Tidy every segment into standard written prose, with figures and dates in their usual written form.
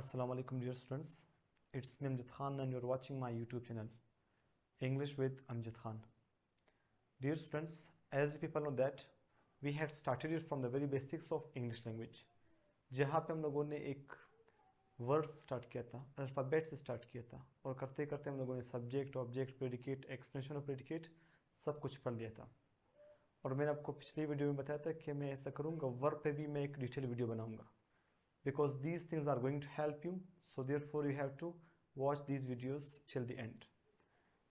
Assalamu alaikum dear students. It's me Amjad Khan and you're watching my YouTube channel English with Amjad Khan. Dear students, as you people know that we had started it from the very basics of English language. जहाँ पे हम लोगों ने एक word start किया था, alphabet से start किया था और करते करते हम लोगों ने subject, object, predicate, extension of predicate सब कुछ पढ़ लिया था। और मैंने आपको पिछली वीडियो में बताया था कि मैं ऐसा करूँगा, वर्ब पे भी मैं एक डिटेल वीडियो बनाऊँगा because these things are going to help you, so therefore you have to watch these videos till the end.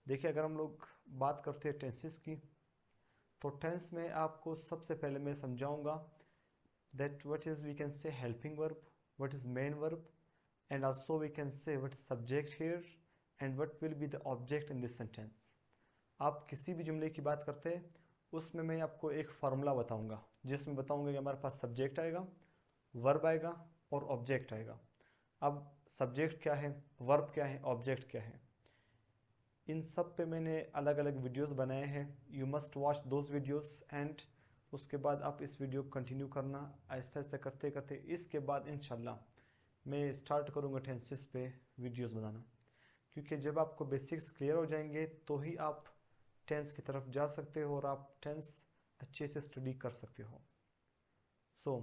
देखिए, अगर हम लोग बात करते हैं टेंसेस की, तो टेंस में आपको सबसे पहले मैं समझाऊंगा that what is we can say helping verb, what is main verb, and also we can say what is subject here and what will be the object in this sentence. आप किसी भी जुमले की बात करते हैं उसमें मैं आपको एक फार्मूला बताऊंगा जिसमें बताऊंगा कि हमारे पास सब्जेक्ट आएगा, वर्ब आएगा और ऑब्जेक्ट आएगा। अब सब्जेक्ट क्या है, वर्ब क्या है, ऑब्जेक्ट क्या है, इन सब पे मैंने अलग अलग वीडियोस बनाए हैं। You must watch those videos and उसके बाद आप इस वीडियो को कंटिन्यू करना आहिस्ता आहिस्ता करते करते। इसके बाद इंशाल्लाह मैं स्टार्ट करूँगा टेंसेस पे वीडियोस बनाना, क्योंकि जब आपको बेसिक्स क्लियर हो जाएंगे तो ही आप टेंस की तरफ जा सकते हो और आप टेंस अच्छे से स्टडी कर सकते हो।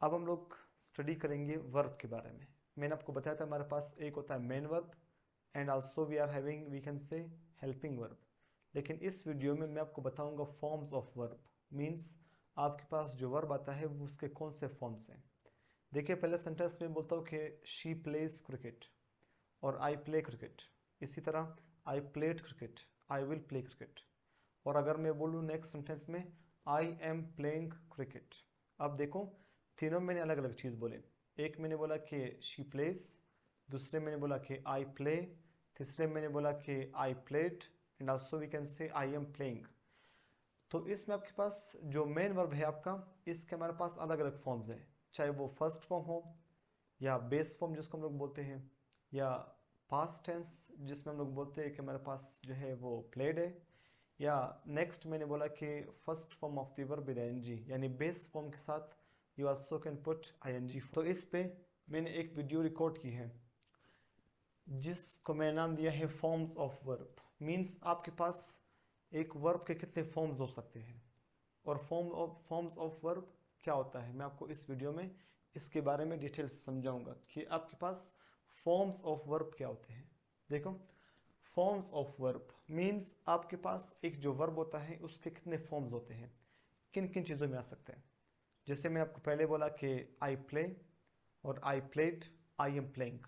अब हम लोग स्टडी करेंगे वर्ब के बारे में। मैंने आपको बताया था हमारे पास एक होता है main verb and also we are having we can say helping verb. लेकिन इस वीडियो में मैं आपको बताऊंगा फॉर्म्स ऑफ वर्ब, मींस आपके पास जो वर्ब आता है वो उसके कौन से फॉर्म्स हैं। देखिए, पहले सेंटेंस में बोलता हूँ कि शी प्लेज क्रिकेट और आई प्ले क्रिकेट। इसी तरह I played cricket, I will play cricket. और अगर मैं बोलूँ नेक्स्ट सेंटेंस में आई एम प्लेइंग क्रिकेट। अब देखो, तीनों मैंने अलग अलग चीज़ बोले। एक मैंने बोला कि शी प्लेस, दूसरे मैंने बोला कि आई प्ले, तीसरे मैंने बोला कि I played and also we can say I am playing. तो इसमें आपके पास जो मेन वर्ब है आपका, इसके हमारे पास अलग अलग फॉर्म्स हैं, चाहे वो फर्स्ट फॉर्म हो या बेस फॉर्म जिसको हम लोग बोलते हैं, या पास्ट टेंस जिसमें हम लोग बोलते हैं कि हमारे पास जो है वो प्लेड है, या नेक्स्ट मैंने बोला कि first form of the verb with ING, यानी बेस फॉर्म के साथ you also can put ING. तो इस पे मैंने एक वीडियो रिकॉर्ड की है जिसको मैं नाम दिया है फॉर्म्स ऑफ वर्ब। मींस आपके पास एक वर्ब के कितने फॉर्म्स हो सकते हैं और फॉर्म्स ऑफ वर्ब क्या होता है, मैं आपको इस वीडियो में इसके बारे में डिटेल से समझाऊंगा कि आपके पास फॉर्म्स ऑफ वर्ब क्या होते हैं। देखो, फॉर्म्स ऑफ वर्ब मींस आपके पास एक जो वर्ब होता है उसके कितने फॉर्म्स होते हैं, किन किन चीज़ों में आ सकते हैं। जैसे मैंने आपको पहले बोला कि आई प्ले और I played, I am playing.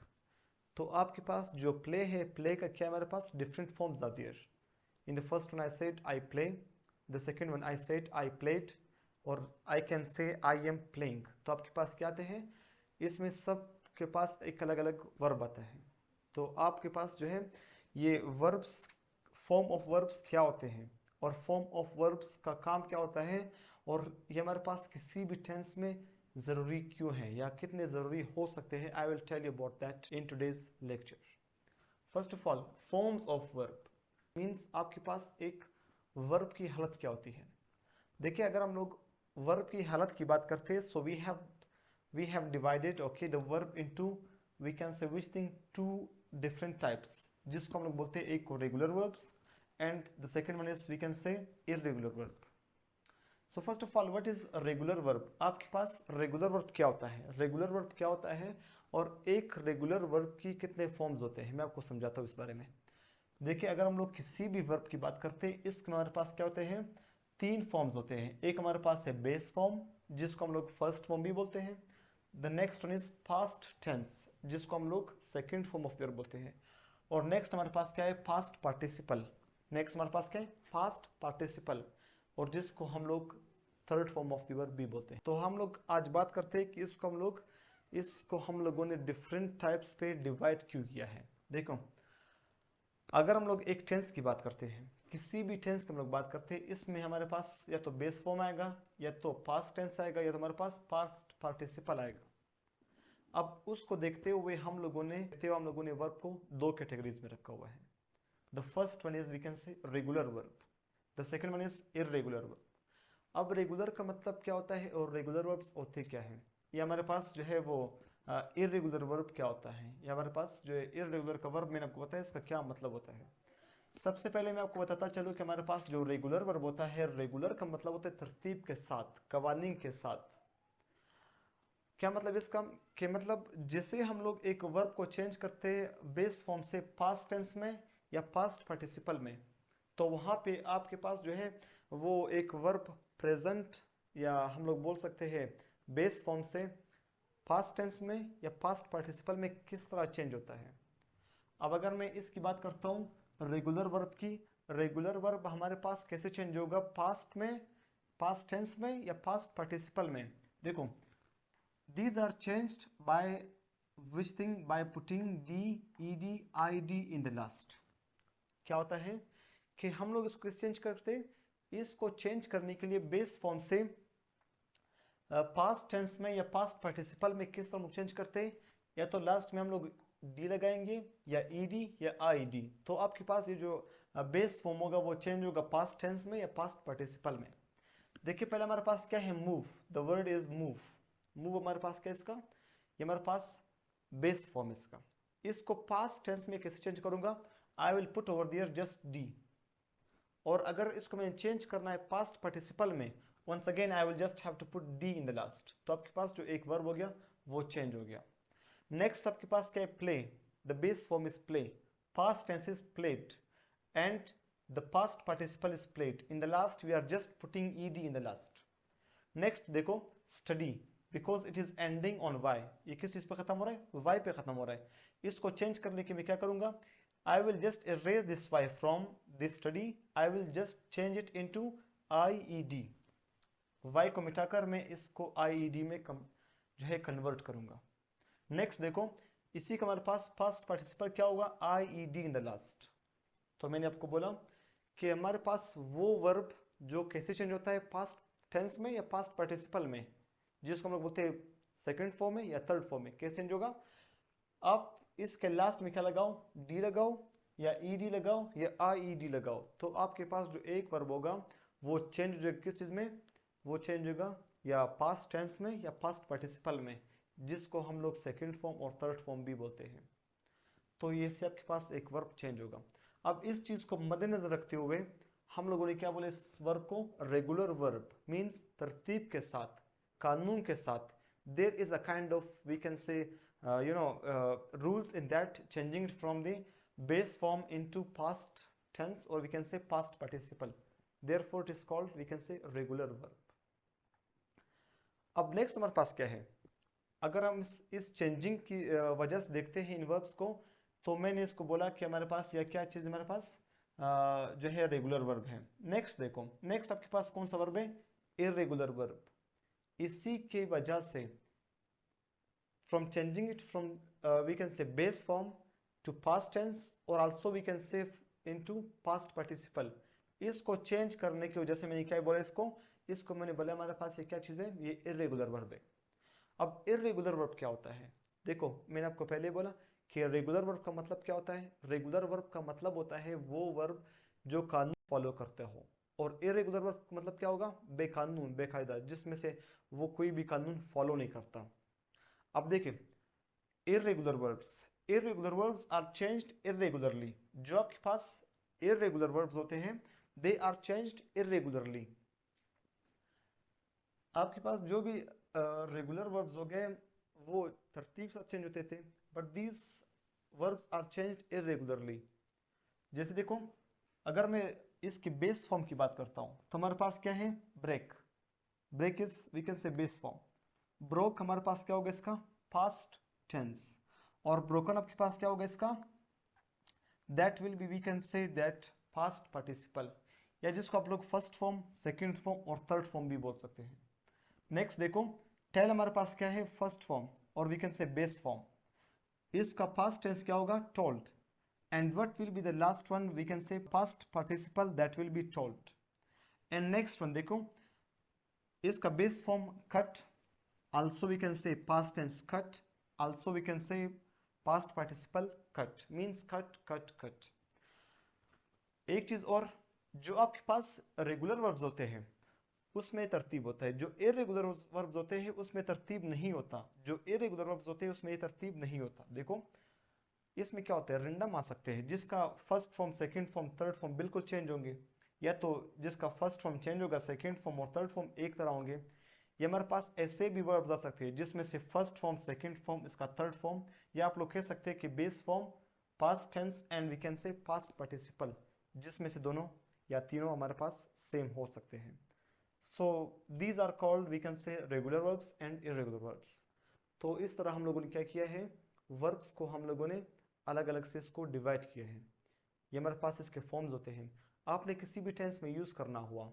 तो आपके पास जो प्ले है, प्ले का क्या हमारे पास different forms are there. In the first one I said I play, the second one I said I played, और I can say I am playing. तो आपके पास क्या आते हैं, इसमें सब के पास एक अलग अलग वर्ब आता है। तो आपके पास जो है ये वर्ब्स, फॉर्म ऑफ वर्ब्स क्या होते हैं और फॉर्म ऑफ वर्ब्स का काम क्या होता है, और ये हमारे पास किसी भी टेंस में ज़रूरी क्यों है या कितने ज़रूरी हो सकते हैं। I will tell you about that in today's lecture. First of all, forms of verb means आपके पास एक वर्ब की हालत क्या होती है। देखिए, अगर हम लोग वर्ब की हालत की बात करते हैं, so we have divided okay the verb into we can say which thing two different types, जिसको हम लोग बोलते हैं एक को regular verbs and the second one is we can say irregular verb. So first of all, what is regular verb. आपके पास regular verb क्या होता है, रेगुलर वर्ब क्या होता है और एक रेगुलर वर्ब की कितने फॉर्म्स होते हैं, मैं आपको समझाता हूँ इस बारे में। देखिए, अगर हम लोग किसी भी वर्ब की बात करते हैं, इसके हमारे पास क्या होते हैं, तीन फॉर्म्स होते हैं। एक हमारे पास है बेस फॉर्म जिसको हम लोग फर्स्ट फॉर्म भी बोलते हैं। The next one is past tense जिसको हम लोग सेकेंड फॉर्म ऑफ वर्ब बोलते हैं। और नेक्स्ट हमारे पास क्या है, पास्ट पार्टिसिपल। नेक्स्ट हमारे पास क्या है, पास्ट पार्टिसिपल, और जिसको हम लोग third form of the verb भी बोलते हैं। तो हम लोग आज बात करते हैं कि इसको हम लोगों ने डिफरेंट टाइप्स पे डिवाइड क्यों किया है। देखो, अगर हम लोग एक टेंस की बात करते हैं, किसी भी टेंस की हम लोग बात करते हैं, इसमें हमारे पास या तो बेस फॉर्म आएगा, या तो पास्ट टेंस आएगा, या तो हमारे पास पास्ट पार्टिसिपल आएगा। अब उसको देखते हुए हम लोगों ने वर्ब को दो कैटेगरीज में रखा हुआ है। The first one is we can say regular verb, the second one is irregular verb. अब रेगुलर का मतलब क्या होता है और रेगुलर वर्ब्स होते क्या है, ये हमारे पास जो है वो इरेगुलर वर्ब क्या होता है, या हमारे पास जो है इरेगुलर का वर्ब मैंने आपको बताया इसका क्या मतलब होता है। सबसे पहले मैं आपको बताता चलूँ कि हमारे पास जो रेगुलर वर्ब होता है, रेगुलर का मतलब होता है तरतीब के साथ, कवानीन के साथ। क्या मतलब इसका, कि मतलब जैसे हम लोग एक वर्ब को चेंज करते हैं बेस फॉर्म से पास्ट टेंस में या पास्ट पार्टिसिपल में, तो वहाँ पे आपके पास जो है वो एक वर्ब प्रेजेंट या हम लोग बोल सकते हैं बेस फॉर्म से पास्ट टेंस में या पास्ट पार्टिसिपल में किस तरह चेंज होता है। अब अगर मैं इसकी बात करता हूँ रेगुलर वर्ब की, रेगुलर वर्ब हमारे पास कैसे चेंज होगा, पास्ट में, पास्ट टेंस में या पास्ट पार्टिसिपल में। देखो, these are changed by which thing, by putting d ed id in the last। क्या होता है कि हम लोग इसको कैसे चेंज करते, इसको चेंज करने के लिए बेस फॉर्म से पास्ट टेंस में या पास्ट पार्टिसिपल में किस तरह चेंज करते हैं, या तो लास्ट में हम लोग डी लगाएंगे या ईडी या आईडी, तो आपके पास ये जो बेस फॉर्म होगा वो चेंज होगा पास्ट टेंस में या पास्ट पार्टिसिपल में। देखिए पहले हमारे पास क्या है, move, the word is move. Move हमारे पास क्या है इसका, ये हमारे पास बेस फॉर्म इसका। इसको पास्ट टेंस में कैसे चेंज करूंगा, I will put over there just D. और अगर इसको मैं चेंज करना है पास्ट पार्टिसिपल में, once again I will just have to put D in the last, तो आपके पास जो एक वर्ब हो गया वो चेंज हो गया। नेक्स्ट आपके पास क्या है, play, the base form is play, past tense is played and the past participle is played, in the last we are just putting ED in the last. Next देखो, study, because it is ending on Y, ये किस चीज पे खत्म हो रहा है, Y पे खत्म हो रहा है। इसको चेंज करने के मैं क्या करूंगा, I will just erase this y from this study, I will just change it into IED। y को मिटाकर मैं इसको IED में जो है कन्वर्ट करूंगा। नेक्स्ट देखो, इसी का हमारे पास पास्ट पार्टिसिपल क्या होगा, IED इन द लास्ट। तो मैंने आपको बोला कि हमारे पास वो वर्ब जो कैसे चेंज होता है, पास्ट टेंस में या पास्ट पार्टिसिपल में, जिसको हम लोग बोलते हैं सेकंड फॉर्म में या थर्ड फॉर्म में, कैसे चेंज होगा। आप इसके लास्ट में क्या लगाओ, डी लगाओ या ईडी लगाओ या आईडी लगाओ, तो आपके पास जो एक वर्ब होगा वो चेंज हो जाएगा किस चीज में, वो चेंज होगा या पास्ट टेंस में या पास्ट पार्टिसिपल में, जिसको हम लोग सेकंड फॉर्म और थर्ड फॉर्म भी बोलते हैं। तो ये से आपके पास एक वर्ब चेंज होगा। अब इस चीज को मद्देनजर रखते हुए हम लोगों ने क्या बोले इस वर्ब को, रेगुलर वर्ब मीन्स तरतीब के साथ, कानून के साथ। There is a kind of we can say rules in that changing it from the base form into past tense or we can say past participle, therefore it is called we can say regular verb। अब next हमारे पास क्या है, अगर हम इस changing की वजह से देखते हैं इन वर्ब्स को, तो मैंने इसको बोला कि हमारे पास यह क्या चीज़ हमारे पास जो है रेगुलर वर्ब है। नेक्स्ट देखो, नेक्स्ट आपके पास कौन सा वर्ब है, इरेगुलर वर्ब। इसी के वजह से from changing it from we can say base form to past tense or also we can say into past participle, इसको चेंज करने की वजह से मैंने क्या बोला, इसको मैंने बोला हमारे पास ये क्या चीज़ है, ये इरेगुलर वर्ब है। अब इरेगुलर वर्ब क्या होता है, देखो मैंने आपको पहले बोला कि रेगुलर वर्ब का मतलब क्या होता है, रेगुलर वर्ब का मतलब होता है वो वर्ब जो कानून फॉलो करते हो, और इरेगुलर वर्ब का मतलब क्या होगा, बेकानून, बेकायदा, जिसमें से वो कोई भी कानून फॉलो नहीं करता। अब देखिए, irregular verbs are changed irregularly। जो आपके पास irregular verbs होते हैं they are changed irregularly। आपके पास जो भी रेगुलर वर्ब्स हो गए वो तरतीब से चेंज होते थे, but these verbs are changed irregularly. जैसे देखो, अगर मैं इसकी बेस फॉर्म की बात करता हूँ तो हमारे पास क्या है, break, break is we can say base form. Broke हमारे पास क्या होगा इसका, पास्ट टेंस, और ब्रोकन आपके पास क्या होगा इसका, that will be we can say that past participle, या जिसको आप लोग फर्स्ट फॉर्म, सेकंड फॉर्म और थर्ड फॉर्म भी बोल सकते हैं। नेक्स्ट देखो, टेल हमारे पास क्या है, फर्स्ट फॉर्म और we can say base form. इसका पास्ट टेंस क्या होगा, told, and what will be the last one, we can say past participle, that will be told. And next one देखो, इसका base form cut, also we can say past tense cut, also we can say past participle cut, means cut cut cut। एक चीज और, जो आपके पास regular verbs होते हैं उसमें तरतीब होता है। जो इरेगुलर वर्ब्स होते हैं उसमें तरतीब नहीं होता, जो इरेगुलर वर्ब्स होते हैं उसमें ये तरतीब नहीं होता। देखो इसमें क्या होता है, रेंडम आ सकते हैं जिसका first form, second form, third form बिल्कुल चेंज होंगे, या तो जिसका फर्स्ट फॉर्म चेंज होगा, सेकंड फॉर्म और थर्ड फॉर्म एक तरह होंगे। या हमारे पास ऐसे भी वर्ब्स आ सकते हैं जिसमें से फर्स्ट फॉर्म, सेकंड फॉर्म, इसका थर्ड फॉर्म, या आप लोग कह सकते हैं कि base form, past tense and we can say past participle, जिसमें से दोनों या तीनों हमारे पास सेम हो सकते हैं। So these are called we can say regular verbs and irregular verbs. तो इस तरह हम लोगों ने क्या किया है, वर्ब्स को हम लोगों ने अलग अलग से इसको डिवाइड किया है। ये हमारे पास इसके फॉर्म्स होते हैं। आपने किसी भी टेंस में यूज़ करना हुआ,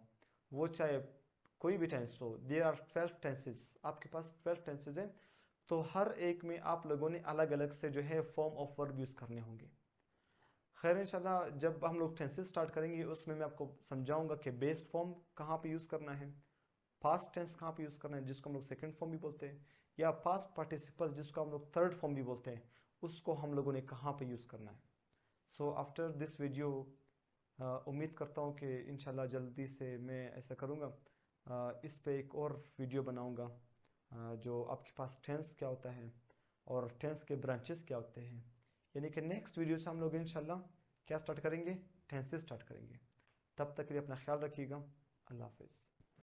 वो चाहे कोई भी टेंस हो, देयर आर 12 टेंसेस, आपके पास 12 टेंसेज हैं, तो हर एक में आप लोगों ने अलग अलग से जो है फॉर्म ऑफ वर्ब यूज़ करने होंगे। खैर इंशाल्लाह जब हम लोग टेंसेस स्टार्ट करेंगे उसमें मैं आपको समझाऊंगा कि बेस फॉर्म कहाँ पे यूज़ करना है, पास्ट टेंस कहाँ पे यूज़ करना है जिसको हम लोग सेकंड फॉर्म भी बोलते हैं, या पास्ट पार्टिसिपल जिसको हम लोग थर्ड फॉर्म भी बोलते हैं, उसको हम लोगों ने कहाँ पे यूज़ करना है। सो आफ्टर दिस वीडियो उम्मीद करता हूँ कि इंशाल्लाह जल्दी से मैं ऐसा करूँगा, इस पे एक और वीडियो बनाऊँगा जो आपके पास टेंस क्या होता है और टेंस के ब्रांचेस क्या होते हैं। यानी कि नेक्स्ट वीडियो से हम लोग इंशाल्लाह क्या स्टार्ट करेंगे, टेंसेस स्टार्ट करेंगे। तब तक के लिए अपना ख्याल रखिएगा। अल्लाह हाफिज़।